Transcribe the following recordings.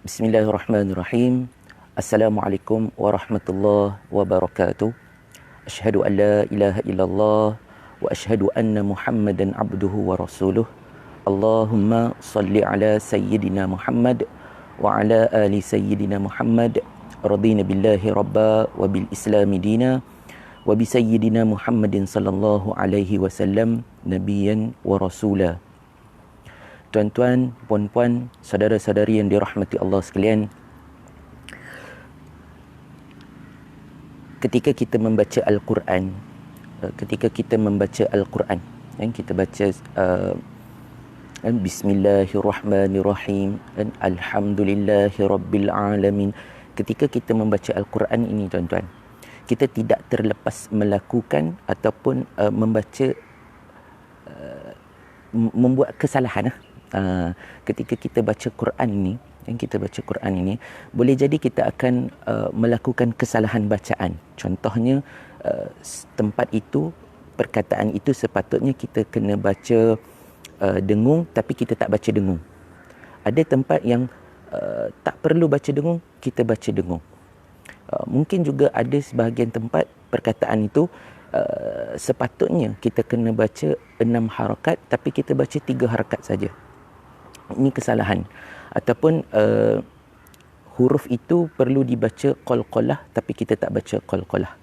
Bismillahirrahmanirrahim. Assalamualaikum warahmatullahi wabarakatuh. Asyhadu an la ilaha illallah wa asyhadu anna Muhammadan abduhu wa rasuluh. Allahumma salli ala sayyidina Muhammad wa ala ali sayyidina Muhammad. Radina billahi rabba wa bil islami dina wa bi sayyidina Muhammadin sallallahu alaihi wasallam nabiyyan wa rasula. Tuan-tuan, puan-puan, saudara-saudari yang dirahmati Allah sekalian, ketika kita membaca Al-Quran, kita baca Bismillahirrahmanirrahim, Alhamdulillahirabbil alamin. Ketika kita membaca Al-Quran ini, tuan-tuan, kita tidak terlepas melakukan ataupun membuat kesalahan. Ketika kita baca Quran ini, boleh jadi kita akan melakukan kesalahan bacaan. Contohnya, tempat itu, perkataan itu sepatutnya kita kena baca dengung, tapi kita tak baca dengung. Ada tempat yang tak perlu baca dengung, kita baca dengung. Mungkin juga ada sebahagian tempat perkataan itu sepatutnya kita kena baca 6 harakat, tapi kita baca 3 harakat saja. Ini kesalahan. Ataupun huruf itu perlu dibaca qalqalah, tapi kita tak baca qalqalah.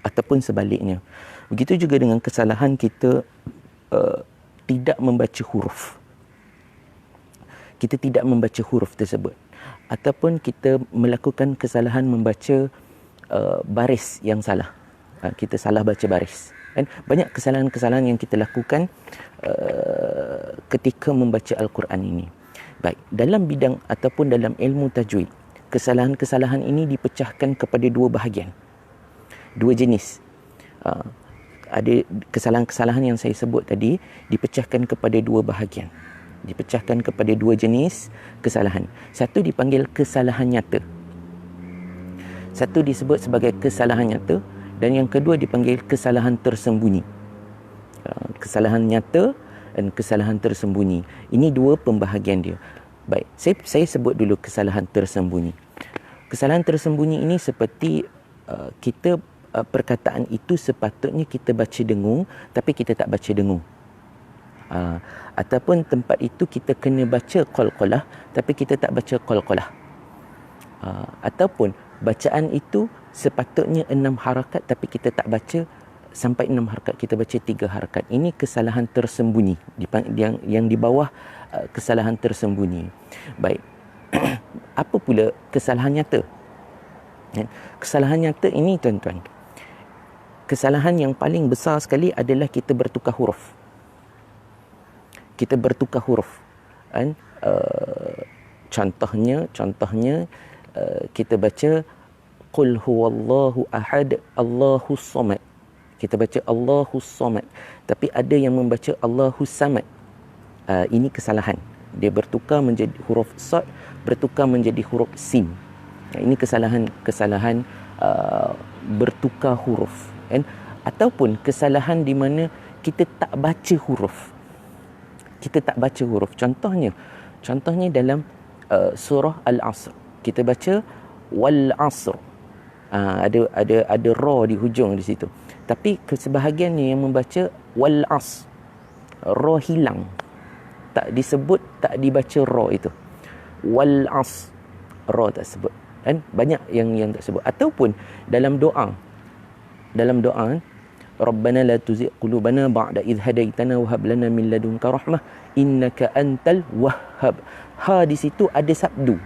Ataupun sebaliknya. Begitu juga dengan kesalahan kita tidak membaca huruf. Kita tidak membaca huruf tersebut. Ataupun kita melakukan kesalahan membaca baris yang salah. Kita salah baca baris. Kan? Banyak kesalahan-kesalahan yang kita lakukan ketika membaca Al-Quran ini. Baik, dalam bidang ataupun dalam ilmu tajwid, kesalahan-kesalahan ini dipecahkan kepada 2 bahagian. 2 jenis. Ada kesalahan-kesalahan yang saya sebut tadi dipecahkan kepada 2 bahagian. Dipecahkan kepada 2 jenis kesalahan. Satu dipanggil kesalahan nyata. Satu disebut sebagai kesalahan nyata, dan yang kedua dipanggil kesalahan tersembunyi. Kesalahan nyata dan kesalahan tersembunyi. Ini 2 pembahagian dia. Baik, saya sebut dulu kesalahan tersembunyi. Kesalahan tersembunyi ini seperti kita perkataan itu sepatutnya kita baca dengung, tapi kita tak baca dengung. Ataupun tempat itu kita kena baca qalqalah, tapi kita tak baca qalqalah. Ataupun bacaan itu sepatutnya 6 harakat, tapi kita tak baca sampai 6 harakat, kita baca 3 harakat. Ini kesalahan tersembunyi, yang di bawah kesalahan tersembunyi. Baik. Apa pula kesalahan nyata? Kesalahan nyata ini, tuan-tuan, kesalahan yang paling besar sekali adalah kita bertukar huruf. Kita bertukar huruf. Contohnya kita baca Qul huwallahu ahad, Allahus samad. Kita baca Allahus samad, tapi ada yang membaca Allahus samad. Ini kesalahan. Dia bertukar menjadi huruf sad, bertukar menjadi huruf sin. Ini kesalahan bertukar huruf. Ataupun kesalahan di mana kita tak baca huruf. Kita tak baca huruf. Contohnya dalam surah Al-Asr. Kita baca wal asr. Ada ra di hujung di situ. Tapi sebahagiannya yang membaca wal as. Ra hilang. Tak disebut, tak dibaca ra itu. Wal as. Ra tak sebut. Kan? Banyak yang tak sebut. Ataupun dalam doa. Rabbana la tuzigh qulubana ba'da idh hadaitana wa hab lana min ladunka rahmah innaka antal wahhab. Ha di situ ada sabdu.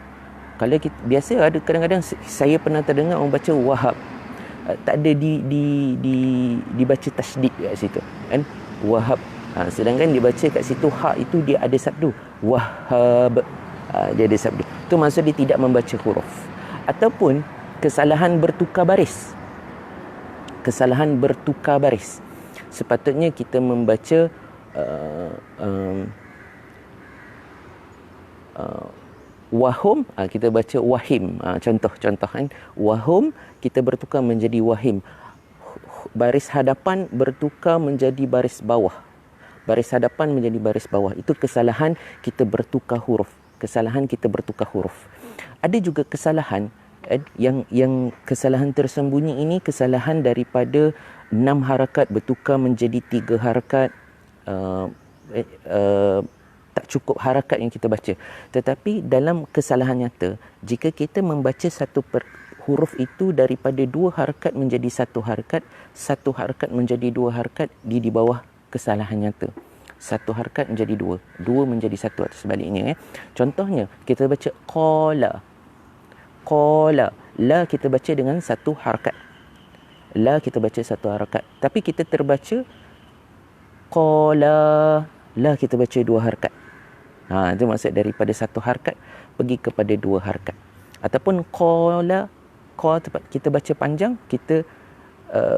Kalau kita, biasa ada kadang-kadang saya pernah terdengar orang baca wahab, tak ada dibaca tasydid kat situ, kan? Wahab. Sedangkan dibaca kat situ ha itu dia ada sabdu. Wahhab. Dia ada sabdu. Itu maksud dia tidak membaca huruf. Ataupun kesalahan bertukar baris. Kesalahan bertukar baris. Sepatutnya kita membaca wahum, kita baca wahim. Contoh kan, wahum kita bertukar menjadi wahim. Baris hadapan bertukar menjadi baris bawah. Baris hadapan menjadi baris bawah. Itu kesalahan kita bertukar huruf. kesalahan kita bertukar huruf. Ada juga kesalahan yang kesalahan tersembunyi ini kesalahan daripada 6 harakat bertukar menjadi 3 harakat, tak cukup harakat yang kita baca. Tetapi dalam kesalahan nyata, jika kita membaca huruf itu daripada 2 harakat menjadi 1 harakat, 1 harakat menjadi 2 harakat, di bawah kesalahan nyata. 1 harakat menjadi 2, 2 menjadi 1 atau sebaliknya. Contohnya, kita baca qala. Qala. La kita baca dengan 1 harakat. La kita baca 1 harakat. Tapi kita terbaca qala. La kita baca 2 harakat. Itu maksud daripada 1 harakat pergi kepada 2 harakat. Ataupun qala, kita baca panjang, kita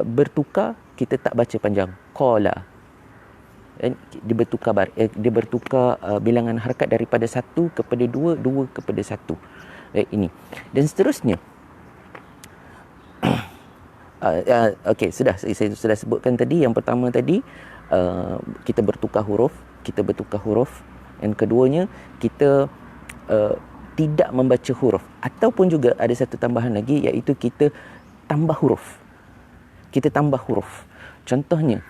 bertukar, kita tak baca panjang. Qala. Dia bertukar bilangan harakat daripada 1 kepada 2, 2 kepada 1. Ini. Dan seterusnya. Okey, saya sudah sebutkan tadi. Yang pertama tadi, kita bertukar huruf. Yang keduanya, kita tidak membaca huruf. Ataupun juga ada satu tambahan lagi, iaitu kita tambah huruf. Contohnya,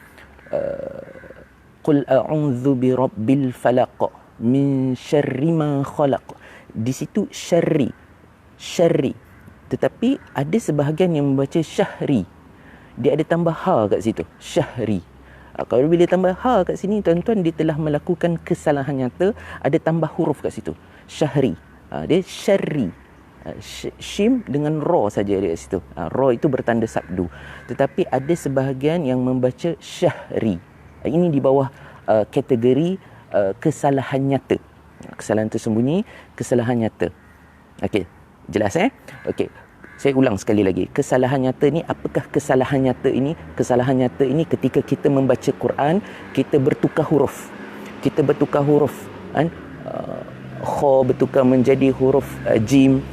Qul a'udzu birabbil falaq min syarri ma khalaq. Di situ syarri. Tetapi ada sebahagian yang membaca syahri. Dia ada tambah ha kat situ. Syahri. Kalau bila tambah ha kat sini, tuan-tuan, dia telah melakukan kesalahan nyata. Ada tambah huruf kat situ. Syahri. Dia syarri. Shim dengan ra saja dia kat situ. Ra itu bertanda sabdu. Tetapi ada sebahagian yang membaca syahri. Ini di bawah kategori kesalahan nyata. Kesalahan tersembunyi, kesalahan nyata. Okey, jelas Okey. Saya ulang sekali lagi. Kesalahan nyata ni, apakah kesalahan nyata ini? Kesalahan nyata ini ketika kita membaca Quran, kita bertukar huruf. Kan? Kha bertukar menjadi huruf jim,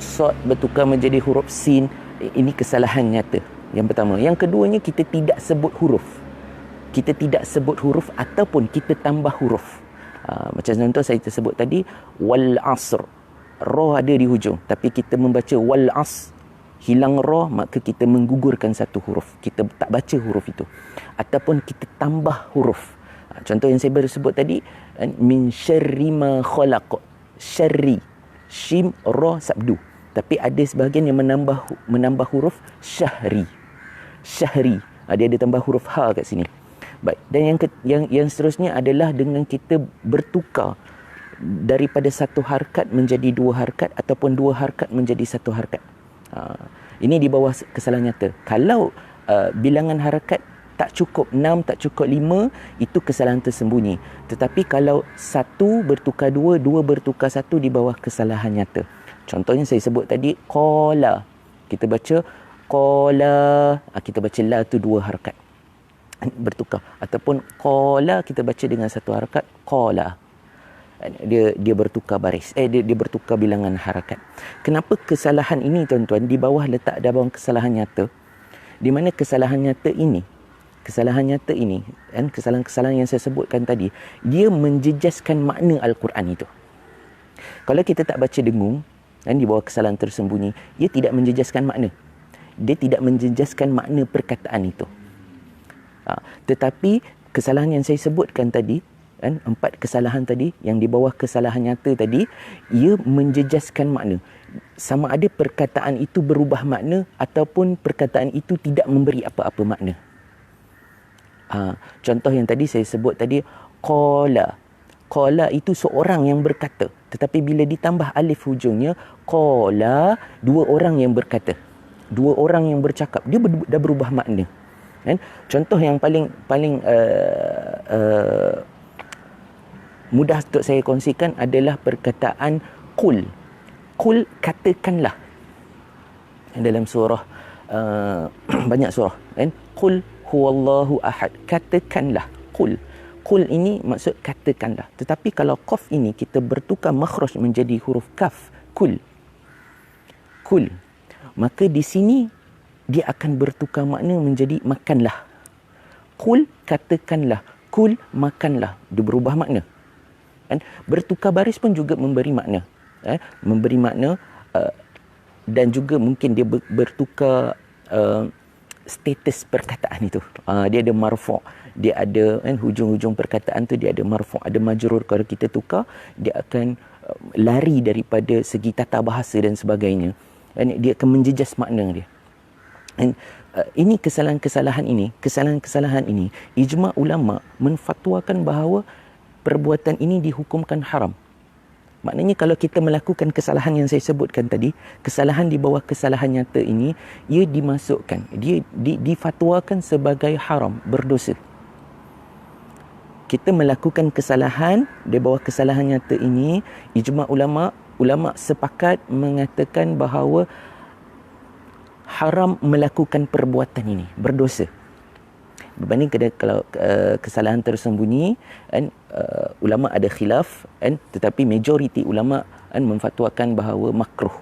sad bertukar menjadi huruf sin. Ini kesalahan nyata. Yang pertama. Yang keduanya, kita tidak sebut huruf ataupun kita tambah huruf. Macam contoh saya tersebut tadi, wal asr. Ra ada di hujung, tapi kita membaca wal as, hilang ra, maka kita menggugurkan 1 huruf. Kita tak baca huruf itu. Ataupun kita tambah huruf. Contoh yang saya baru sebut tadi, min syarri ma khalaq. Syarri. Shim, ra, sabdu. Tapi ada sebahagian yang menambah huruf syahri. Dia ada tambah huruf ha kat sini. Baik. Dan yang seterusnya adalah dengan kita bertukar daripada 1 harakat menjadi 2 harakat ataupun 2 harakat menjadi 1 harakat. Ini di bawah kesalahan nyata. Kalau bilangan harakat tak cukup 6, tak cukup 5, itu kesalahan tersembunyi. Tetapi kalau 1 bertukar 2, 2 bertukar 1, di bawah kesalahan nyata. Contohnya saya sebut tadi, qala. Kita baca qala, kita baca la tu 2 harakat. Bertukar. Ataupun qala, kita baca dengan 1 harakat, qala. Dia bertukar baris. Dia bertukar bilangan harakat. Kenapa kesalahan ini, tuan-tuan, di bawah letak dalam kesalahan nyata? Di mana kesalahan nyata ini, kesalahan-kesalahan yang saya sebutkan tadi, dia menjejaskan makna Al-Quran itu. Kalau kita tak baca dengung, di bawah kesalahan tersembunyi, ia tidak menjejaskan makna. Dia tidak menjejaskan makna perkataan itu. Tetapi kesalahan yang saya sebutkan tadi, 4 kesalahan tadi yang di bawah kesalahan nyata tadi, ia menjejaskan makna. Sama ada perkataan itu berubah makna ataupun perkataan itu tidak memberi apa-apa makna. Contoh yang tadi saya sebut tadi, qala. Qala itu seorang yang berkata, tetapi bila ditambah alif hujungnya, qala, 2 orang yang berkata, 2 orang yang bercakap, dia dah berubah makna. Kan? Contoh yang paling mudah untuk saya kongsikan adalah perkataan qul. Qul, katakanlah. Dalam surah banyak surah, kan? Qul huwallahu ahad. Katakanlah. Qul. Qul ini maksud katakanlah. Tetapi kalau qaf ini kita bertukar makhraj menjadi huruf kaf, qul. Qul. Maka di sini dia akan bertukar makna menjadi makanlah. Qul, katakanlah. Qul, makanlah. Dia berubah makna. Kan? Bertukar baris pun juga memberi makna. Memberi makna dan juga mungkin dia bertukar status perkataan itu. Dia ada marfu', dia ada kan, hujung-hujung perkataan tu dia ada marfu', ada majrur. Kalau kita tukar, dia akan lari daripada segi tata bahasa dan sebagainya. Dan dia akan menjejas makna dia. Dan ini kesalahan-kesalahan ini ijma' ulama menfatwakan bahawa perbuatan ini dihukumkan haram. Maknanya kalau kita melakukan kesalahan yang saya sebutkan tadi, kesalahan di bawah kesalahan nyata ini, ia dimasukkan, dia difatwakan sebagai haram, berdosa. Kita melakukan kesalahan di bawah kesalahan nyata ini, ijma' ulama sepakat mengatakan bahawa haram melakukan perbuatan ini, berdosa. Berbanding kalau kesalahan tersembunyi, ulama ada khilaf, tetapi majoriti ulama memfatwakan bahawa makruh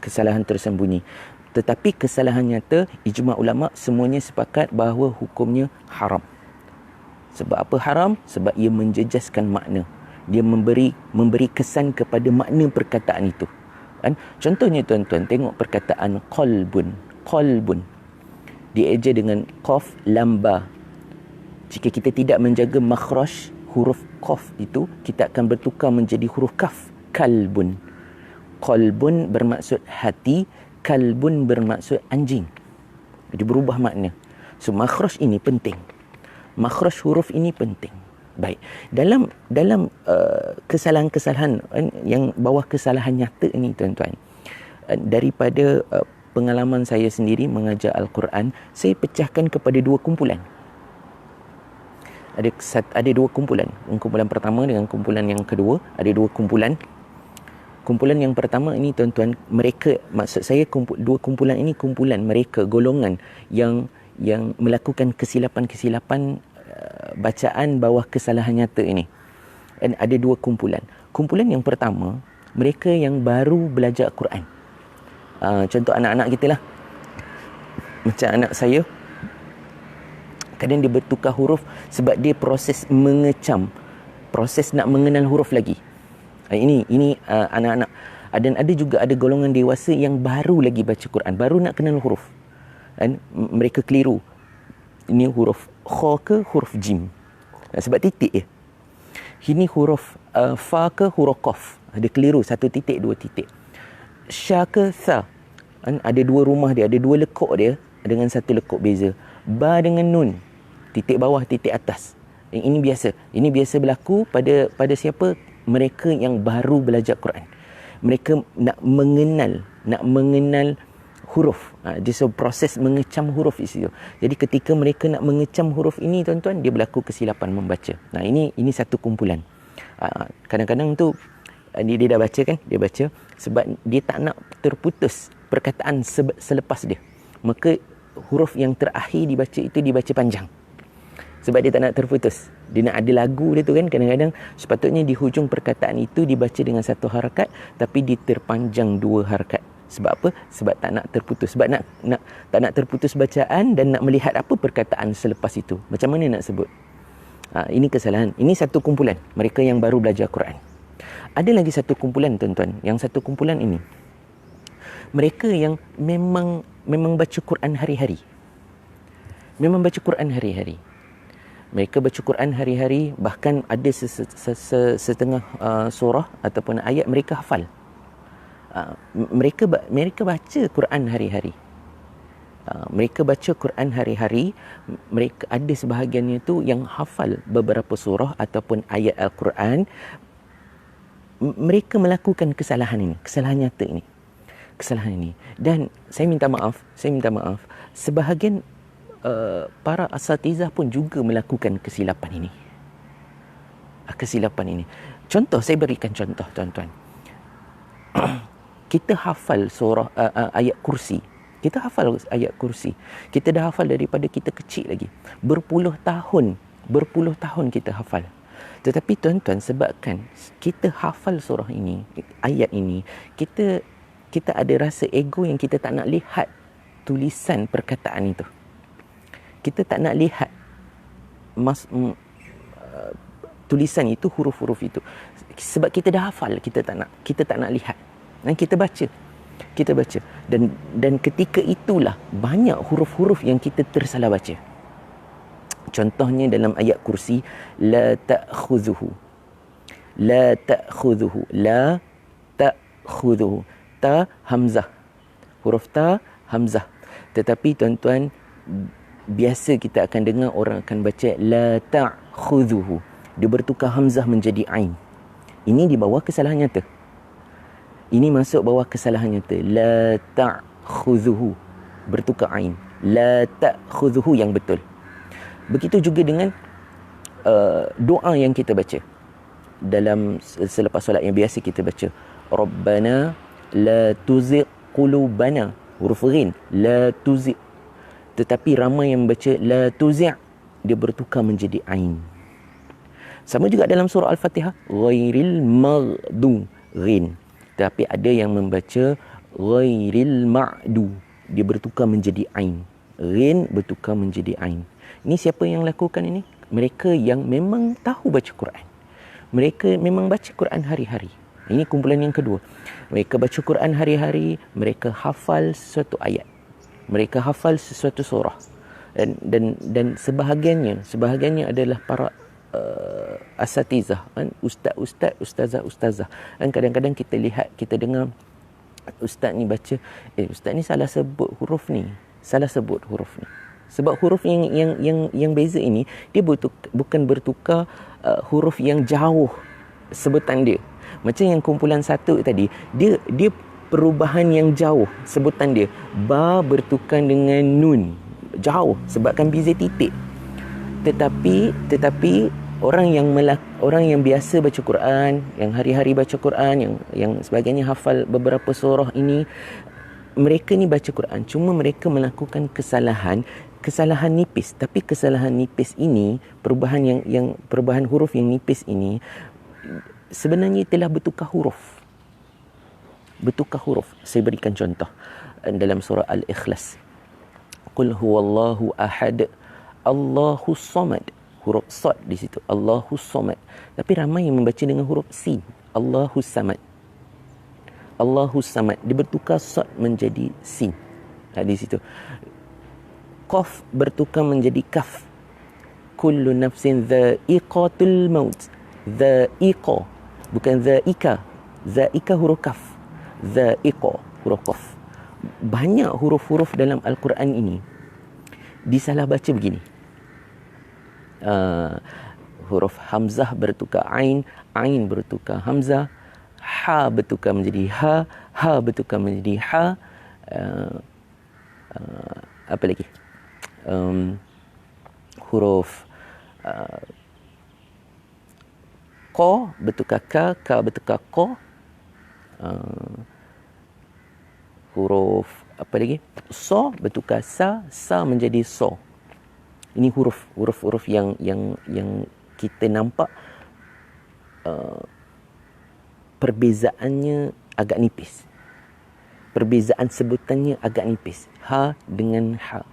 kesalahan tersembunyi. Tetapi kesalahan nyata, ijma' ulama semuanya sepakat bahawa hukumnya haram. Sebab apa haram? Sebab ia menjejaskan makna. Dia memberi kesan kepada makna perkataan itu. Contohnya tuan-tuan, tengok perkataan qalbun. Dieja dengan qaf lam ba. Jika kita tidak menjaga makhraj huruf qaf itu, kita akan bertukar menjadi huruf kaf, kalbun. Qalbun bermaksud hati, kalbun bermaksud anjing. Jadi berubah makna. So makhraj ini penting. Makhraj huruf ini penting. Baik. Dalam kesalahan-kesalahan yang bawah kesalahan nyata ini tuan-tuan, daripada pengalaman saya sendiri mengajar Al-Quran, saya pecahkan kepada dua kumpulan. Ada dua kumpulan. Kumpulan pertama dengan kumpulan yang kedua. Ada dua kumpulan. Kumpulan yang pertama ini tuan-tuan, mereka, maksud saya dua kumpulan ini kumpulan mereka, golongan yang melakukan kesilapan-kesilapan bacaan bawah kesalahan nyata ini. Dan ada dua kumpulan. Kumpulan yang pertama, mereka yang baru belajar Quran. Contoh anak-anak kita lah. Macam anak saya, kadang dia bertukar huruf sebab dia proses mengecam, proses nak mengenal huruf lagi. Ini anak-anak. Dan ada juga ada golongan dewasa yang baru lagi baca Quran, baru nak kenal huruf. Dan mereka keliru. Ini huruf kha ke huruf jim? Sebab titik je. Ini huruf fa ke huruf qaf? Ada keliru, satu titik, dua titik. Sya ke tha? Ada dua rumah dia, ada dua lekuk dia dengan satu lekuk beza. Ba dengan nun, titik bawah, titik atas. Ini biasa berlaku pada siapa? Mereka yang baru belajar Quran. Mereka nak mengenal huruf. Dia proses mengecam huruf itu. Jadi ketika mereka nak mengecam huruf ini tuan-tuan, dia berlaku kesilapan membaca. Ini satu kumpulan. Kadang-kadang tu dia dah baca kan, dia baca sebab dia tak nak terputus perkataan selepas dia. Maka huruf yang terakhir dibaca itu dibaca panjang. Sebab dia tak nak terputus. Dia nak ada lagu dia tu kan, kadang-kadang sepatutnya di hujung perkataan itu dibaca dengan satu harakat, tapi diterpanjang dua harakat. Sebab apa? Sebab tak nak terputus. Sebab tak nak terputus bacaan dan nak melihat apa perkataan selepas itu. Macam mana nak sebut? Ini kesalahan. Ini satu kumpulan, mereka yang baru belajar Quran. Ada lagi satu kumpulan tuan-tuan. Yang satu kumpulan ini, mereka yang memang baca Quran hari-hari. Memang baca Quran hari-hari. Mereka baca Quran hari-hari, bahkan ada setengah surah ataupun ayat mereka hafal. Mereka baca Quran hari-hari. Mereka baca Quran hari-hari. Mereka ada sebahagiannya tu yang hafal beberapa surah ataupun ayat Al-Quran. Mereka melakukan kesalahan nyata ini. Kesalahan ini. Dan saya minta maaf, sebahagian para asatizah pun juga melakukan kesilapan ini. Contoh, saya berikan contoh tuan-tuan. Kita hafal surah ayat kursi. Kita hafal ayat kursi. Kita dah hafal daripada kita kecil lagi. Berpuluh tahun kita hafal. Tetapi tuan-tuan, sebabkan kita hafal surah ini, ayat ini, kita ada rasa ego yang kita tak nak lihat tulisan perkataan itu. Kita tak nak lihat tulisan itu, huruf-huruf itu. Sebab kita dah hafal, kita tak nak lihat. Dan kita baca. Dan ketika itulah banyak huruf-huruf yang kita tersalah baca. Contohnya dalam ayat kursi, la ta'khudhuhu. La ta'khudhuhu. La ta'khudhuhu. Ta hamzah. Huruf ta hamzah. Tetapi tuan-tuan, biasa kita akan dengar orang akan baca la ta'khudhuhu. Dia bertukar hamzah menjadi ain. Ini di bawah kesalahan nyata. Ini masuk bawah kesalahan nyata. La ta'khudhuhu. Bertukar ain. La ta'khudhuhu yang betul. Begitu juga dengan doa yang kita baca. Dalam selepas solat yang biasa kita baca. Rabbana la tuzigh qulubana. Huruf ghin. La tuzigh. Tetapi ramai yang baca la tuzigh. Dia bertukar menjadi ain. Sama juga dalam surah Al-Fatihah. Ghairil maghdu. Ghin. Tapi ada yang membaca ghairil ma'du. Dia bertukar menjadi ain. Ghin bertukar menjadi ain. Ini siapa yang lakukan ini? Mereka yang memang tahu baca Quran. Mereka memang baca Quran hari-hari. Ini kumpulan yang kedua. Mereka baca Quran hari-hari, mereka hafal sesuatu ayat. Mereka hafal sesuatu surah. Dan sebahagiannya adalah para asatizah, kan? Ustaz, ustazah. Dan kadang-kadang kita lihat, kita dengar ustaz ni baca, ustaz ni salah sebut huruf ni. Sebab huruf yang beza ini, dia bukan bertukar huruf yang jauh sebutan dia. Macam yang kumpulan satu tadi, dia perubahan yang jauh sebutan dia. Ba bertukar dengan nun. Jauh sebabkan beza titik. Tetapi orang yang biasa baca Quran, yang hari-hari baca Quran, yang sebagainya hafal beberapa surah ini, mereka ni baca Quran, cuma mereka melakukan kesalahan nipis. Tapi kesalahan nipis ini, perubahan huruf yang nipis ini sebenarnya telah bertukar huruf. Saya berikan contoh dalam surah Al-Ikhlas. Qul huwallahu ahad, Allahus samad. Huruf sad di situ, Allahus samad. Tapi ramai yang membaca dengan huruf sin, Allahus samad. Dia bertukar sad menjadi sin. Di situ. Qaf bertukar menjadi kaf. Kullu nafsin dha'iqatul maut. Dha'iqa, bukan dha'ika. Dha'ika huruf kaf. Dha'iqa huruf qaf. Banyak huruf-huruf dalam Al-Quran ini disalah baca begini. Huruf hamzah bertukar ain, ain bertukar hamzah, ha bertukar menjadi ha bertukar menjadi ha. Apa lagi? Huruf qa bertukar ka bertukar qa. Huruf apa lagi? Sa bertukar sa menjadi so. Ini huruf yang kita nampak perbezaannya agak nipis. Perbezaan sebutannya agak nipis. Ha dengan ha.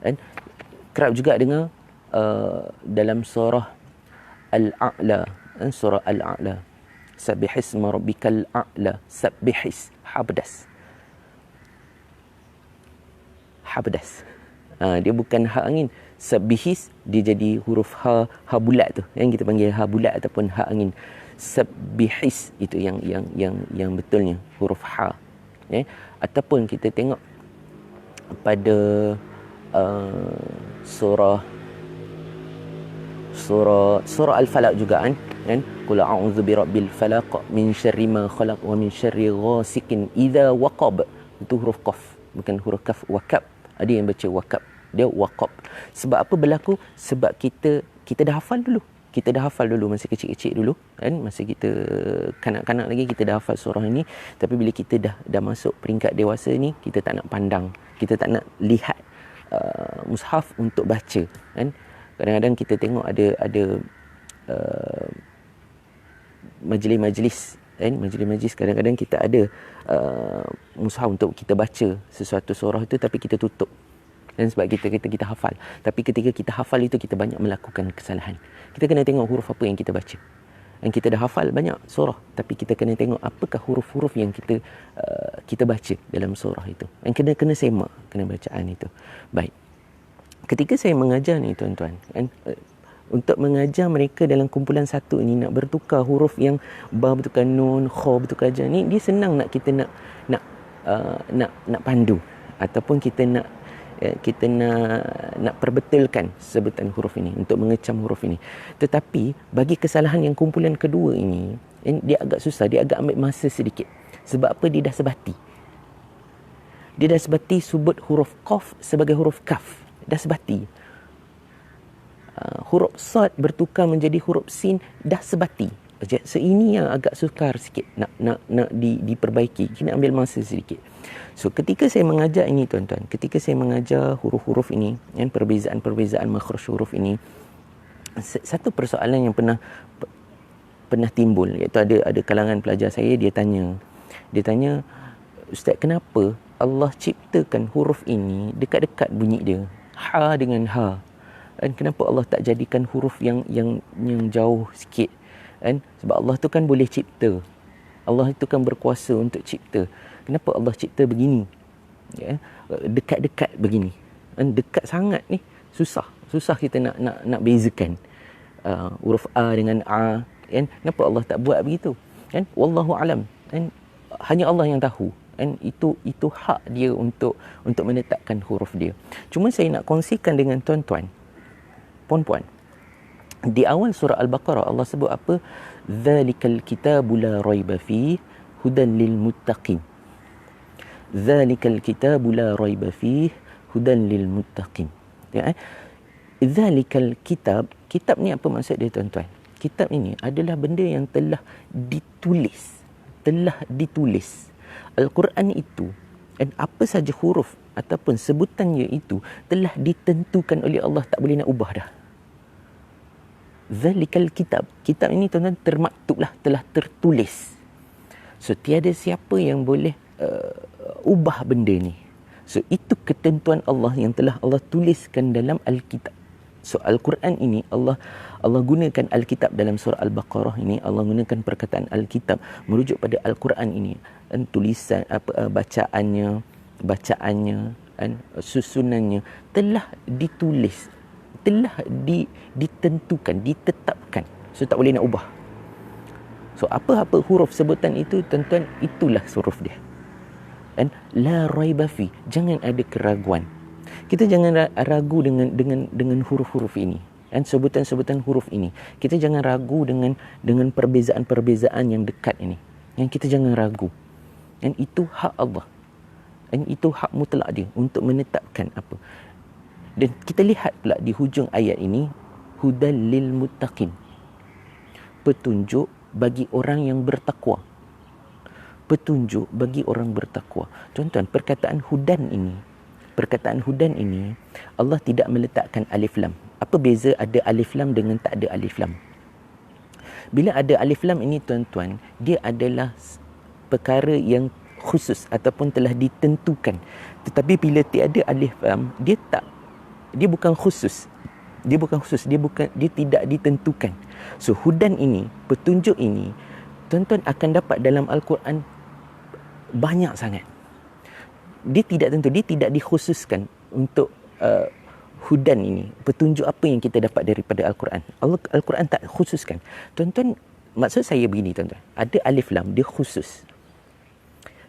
Dan kerap juga dengar dalam surah Al-A'la, surah Al-A'la, Sabbihisma rabbikal a'la. Sabbihis, ha pedas. Dia bukan ha angin. Sabbihis, dia jadi huruf ha bulat tu, yang kita panggil ha bulat ataupun ha angin. Sabbihis itu yang betulnya huruf ha. Ataupun kita tengok pada surah Al-Falaq juga kan, qul a'udzu birabbil falaq min syarri ma khalaq wa min syarri ghasiqin idza waqab. Itu huruf qaf, bukan huruf kaf. Waqab, ada yang baca waqab, dia waqab. Sebab apa berlaku? Sebab kita dah hafal dulu. Kita dah hafal dulu masa kecil-kecil dulu, kan? Masa kita kanak-kanak lagi kita dah hafal surah ini. Tapi bila kita dah masuk peringkat dewasa ni, kita tak nak pandang, kita tak nak lihat mushaf untuk baca, kan? Kadang-kadang kita tengok ada majlis-majlis, kan? Majlis-majlis kadang-kadang kita ada mushaf untuk kita baca sesuatu surah itu, tapi kita tutup. Dan sebab kita hafal. Tapi ketika kita hafal itu, kita banyak melakukan kesalahan. Kita kena tengok huruf apa yang kita baca. Dan kita dah hafal banyak surah, tapi kita kena tengok apakah huruf-huruf yang kita baca dalam surah itu. Dan kena semak kena bacaan itu. Baik. Ketika saya mengajar ni tuan-tuan, untuk mengajar mereka dalam kumpulan satu ni, nak bertukar huruf yang ba bertukar nun, kha bertukar ja ni, dia senang nak kita nak pandu, ataupun kita nak perbetulkan sebutan huruf ini, untuk mengecam huruf ini. Tetapi bagi kesalahan yang kumpulan kedua ini, dia agak susah, dia agak ambil masa sedikit. Sebab apa? Dia dah sebati. Dia dah sebati sebut huruf qaf sebagai huruf kaf. Dah sebati. Huruf sad bertukar menjadi huruf sin, dah sebati. So ini yang agak sukar sikit nak diperbaiki. Kena ambil masa sedikit. So ketika saya mengajar ini tuan-tuan, ketika saya mengajar huruf-huruf ini, perbezaan-perbezaan makhraj huruf ini, satu persoalan yang pernah timbul, iaitu ada kalangan pelajar saya, dia tanya, Ustaz, kenapa Allah ciptakan huruf ini dekat-dekat bunyi dia, ha dengan ha, dan kenapa Allah tak jadikan huruf yang jauh sikit? Kan? Sebab Allah tu kan boleh cipta. Allah itu kan berkuasa untuk cipta. Kenapa Allah cipta begini? Ya, dekat-dekat begini. Dan dekat sangat ni susah kita nak bezakan huruf a dengan a. Kan? Kenapa Allah tak buat begitu? Kan? Wallahu alam. Kan? Hanya Allah yang tahu. Kan? Itu hak dia untuk menetapkan huruf dia. Cuma saya nak kongsikan dengan tuan-tuan, puan-puan, di awal surah Al-Baqarah Allah sebut apa? Dzalikal kitabu la raiba fihi hudan lil muttaqin. Dzalikal kitabu la raiba fihi hudan lil muttaqin. Ya, dzalikal kitab ni apa maksud dia tuan-tuan? Kitab ini adalah benda yang telah ditulis. Al-Quran itu, dan apa saja huruf ataupun sebutannya itu telah ditentukan oleh Allah, tak boleh nak ubah dah. Zalikal kitab. Kitab ini tuan-tuan termaktublah, telah tertulis. So tiada siapa yang boleh ubah benda ni. So itu ketentuan Allah yang telah Allah tuliskan dalam Al-Kitab. So Al-Quran ini Allah gunakan Al-Kitab dalam surah Al-Baqarah ini. Allah gunakan perkataan Al-Kitab merujuk pada Al-Quran ini. Dan tulisan bacaannya, dan susunannya telah ditulis, telah ditentukan, ditetapkan. So tak boleh nak ubah. So apa-apa huruf sebutan itu tuan-tuan, itulah huruf dia. Dan la raiba fi, jangan ada keraguan. Kita jangan ragu dengan huruf-huruf ini, dan sebutan-sebutan huruf ini. Kita jangan ragu dengan perbezaan-perbezaan yang dekat ini. Yang kita jangan ragu. Dan itu hak Allah. Dan itu hak mutlak dia untuk menetapkan apa. Dan kita lihat pula di hujung ayat ini, hudal lil muttaqin. Petunjuk bagi orang yang bertakwa. Petunjuk bagi orang bertakwa. Tuan-tuan, perkataan hudan ini Allah tidak meletakkan alif lam. Apa beza ada alif lam dengan tak ada alif lam? Bila ada alif lam ini tuan-tuan, dia adalah perkara yang khusus ataupun telah ditentukan. Tetapi bila tiada alif lam, dia bukan khusus. Dia tidak ditentukan. So hudan ini, petunjuk ini, tuan-tuan akan dapat dalam Al-Quran banyak sangat. Dia tidak tentu, dia tidak dikhususkan untuk hudan ini. Petunjuk apa yang kita dapat daripada Al-Quran. Al-Quran tak khususkan. Tuan-tuan, maksud saya begini tuan-tuan. Ada alif lam, dia khusus.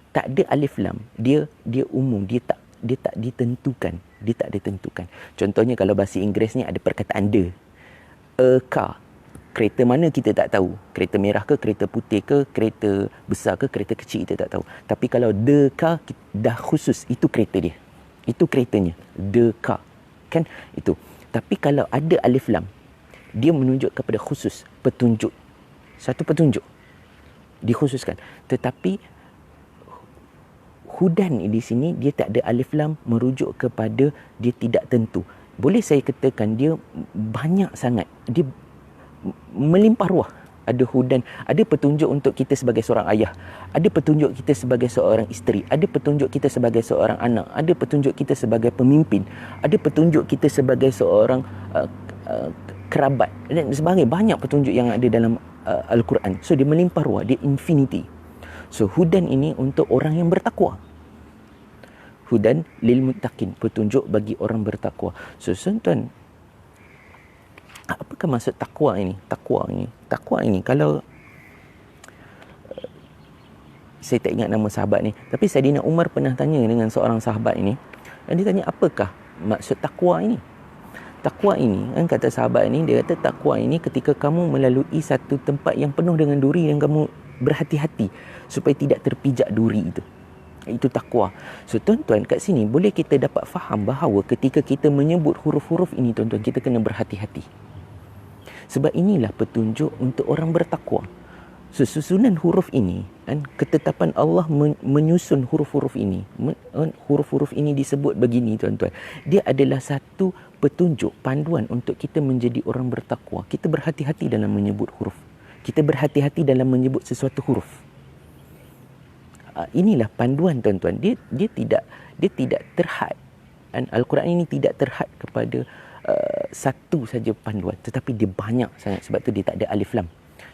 Tak ada alif lam, dia umum, dia tak ditentukan. Dia tak ditentukan. Contohnya kalau bahasa Inggeris ni ada perkataan the. A car. Kereta mana kita tak tahu. Kereta merah ke, kereta putih ke, kereta besar ke, kereta kecil kita tak tahu. Tapi kalau the car, dah khusus. Itu kereta dia. Itu keretanya. The car. Kan? Itu. Tapi kalau ada alif lam, dia menunjuk kepada khusus. Petunjuk. Satu petunjuk. Dikhususkan. Tetapi hudan di sini dia tak ada alif lam, merujuk kepada dia tidak tentu. Boleh saya katakan dia banyak sangat, dia melimpah ruah. ada hudan, ada petunjuk untuk kita sebagai seorang ayah, ada petunjuk kita sebagai seorang isteri, ada petunjuk kita sebagai seorang anak, ada petunjuk kita sebagai pemimpin, ada petunjuk kita sebagai seorang kerabat dan sebagainya. Banyak petunjuk yang ada dalam Al-Quran. So dia melimpah ruah, dia infinity. So hudan ini untuk orang yang bertakwa. Hudan lil muttaqin, petunjuk bagi orang bertakwa. So tuan-tuan, apakah maksud takwa ini? Takwa ini kalau saya tak ingat nama sahabat ni, tapi Saidina Umar pernah tanya dengan seorang sahabat ini, dan dia tanya apakah maksud takwa ini? Takwa ini, kan kata sahabat ini, dia kata takwa ini ketika kamu melalui satu tempat yang penuh dengan duri dan kamu berhati-hati supaya tidak terpijak duri itu. Itu takwa. So tuan-tuan, kat sini boleh kita dapat faham bahawa ketika kita menyebut huruf-huruf ini, tuan-tuan, kita kena berhati-hati. Sebab inilah petunjuk untuk orang bertakwa. Susunan huruf ini, kan, ketetapan Allah menyusun huruf-huruf ini. Huruf-huruf ini disebut begini, tuan-tuan. Dia adalah satu petunjuk, panduan untuk kita menjadi orang bertakwa. Kita berhati-hati dalam menyebut huruf. Kita berhati-hati dalam menyebut sesuatu huruf. Inilah panduan, tuan-tuan. Dia tidak terhad. Dan Al-Quran ini tidak terhad kepada satu saja panduan, tetapi dia banyak sangat. Sebab tu dia tak ada alif lam.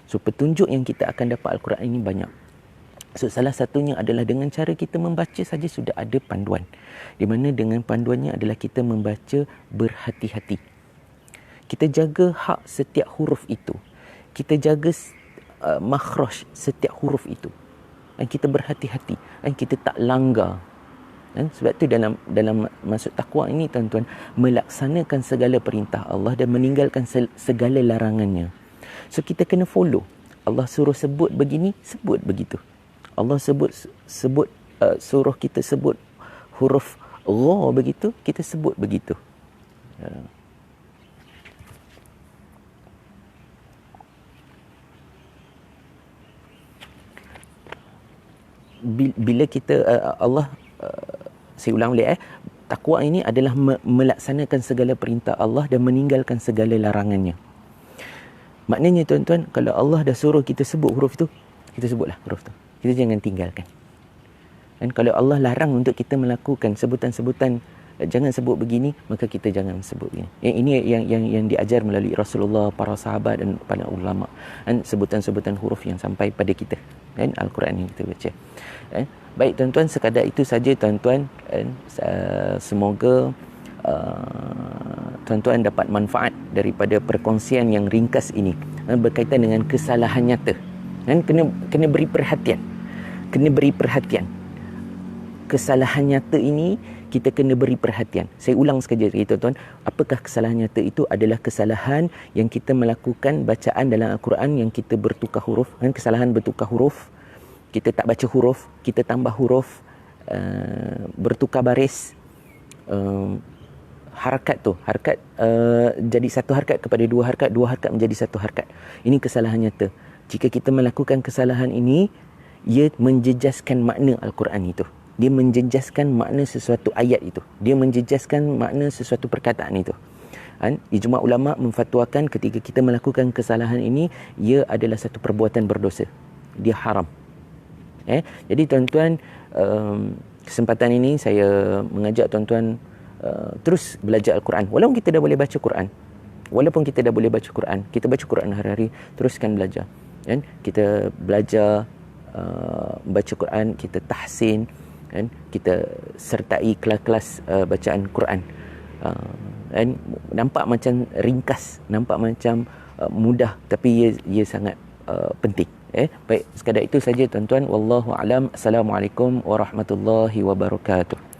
So petunjuk yang kita akan dapat Al-Quran ini banyak. So salah satunya adalah dengan cara kita membaca saja sudah ada panduan, di mana dengan panduannya adalah kita membaca berhati-hati. Kita jaga hak setiap huruf itu, kita jaga makhraj setiap huruf itu, dan kita berhati-hati dan kita tak langgar. Dan sebab tu dalam maksud takwa ini, tuan-tuan, melaksanakan segala perintah Allah dan meninggalkan segala larangannya. So kita kena follow. Allah suruh sebut begini, sebut begitu. Allah suruh kita sebut huruf Ra begitu, kita sebut begitu. Bila kita Allah, saya ulang balik, takwa ini adalah melaksanakan segala perintah Allah dan meninggalkan segala larangannya. Maknanya, tuan-tuan, kalau Allah dah suruh kita sebut huruf itu, kita sebutlah huruf itu. Kita jangan tinggalkan. Dan kalau Allah larang untuk kita melakukan sebutan-sebutan, jangan sebut begini, maka kita jangan sebut begini. Ini yang diajar melalui Rasulullah, para sahabat dan para ulama. Dan sebutan-sebutan huruf yang sampai pada kita. Dan Al-Quran yang kita baca. Baik, tuan-tuan, sekadar itu saja, tuan-tuan. Semoga tuan-tuan dapat manfaat daripada perkongsian yang ringkas ini berkaitan dengan kesalahan nyata. Dan kena beri perhatian. Kena beri perhatian. Kesalahan nyata ini kita kena beri perhatian. Saya ulang sekali, tuan-tuan. Apakah kesalahan nyata itu? Adalah kesalahan yang kita melakukan bacaan dalam Al-Quran yang kita bertukar huruf. Dan kesalahan bertukar huruf. Kita tak baca huruf, kita tambah huruf, bertukar baris, harakat jadi satu harakat kepada dua harakat menjadi satu harakat. Ini kesalahan nyata. Jika kita melakukan kesalahan ini, ia menjejaskan makna Al-Quran itu. Dia menjejaskan makna sesuatu ayat itu. Dia menjejaskan makna sesuatu perkataan itu. Ijma' ulama' memfatwakan ketika kita melakukan kesalahan ini, ia adalah satu perbuatan berdosa. Dia haram. Jadi, tuan-tuan, kesempatan ini saya mengajak tuan-tuan terus belajar Al-Quran. Walaupun kita dah boleh baca Quran, kita baca Quran hari-hari, teruskan belajar. Dan kita belajar baca Quran, kita tahsin, dan kita sertai kelas-kelas bacaan Quran. Dan nampak macam ringkas, nampak macam mudah, tapi ia sangat penting. Baik, sekadar itu saja, tuan-tuan. Wallahu a'lam. Assalamualaikum warahmatullahi wabarakatuh.